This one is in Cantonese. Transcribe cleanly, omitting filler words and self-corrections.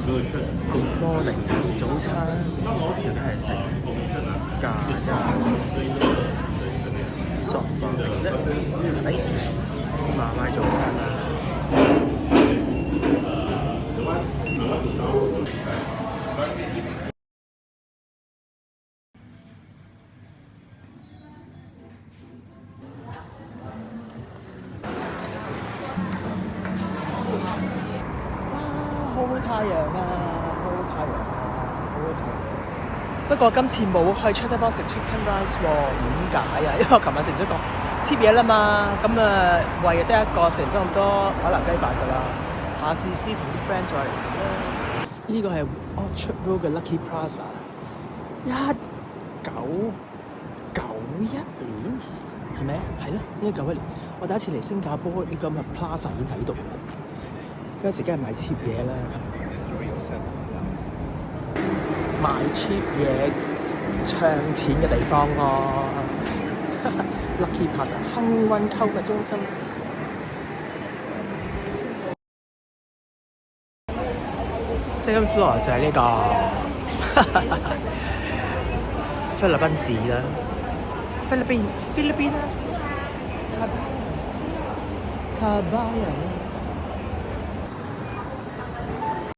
Good morning，早餐就係食咖喱索飯啫。買早餐啦。好好太陽啊！好好太陽啊！好好太陽。不過今次冇去 Chater Box 食 Chicken Rice 喎，點解啊？因為我琴日食咗個 cheap 嘢啦嘛，咁胃得一個，食唔到咁多海南雞飯㗎啦。下次先同啲 friend 再嚟食啦。呢個係 Orchard Road 嘅 Lucky Plaza， 1991年係咪啊？係咯，1991年。我第一次嚟新加坡呢個咁嘅 Plaza 已經喺度。嗰陣時梗係買 cheap 嘢啦，買 cheap 嘢唱錢嘅地方咯。Lucky Plaza 幸運購物中心。Second floor 就係呢個菲律賓字啦，菲律賓啦，卡巴亞。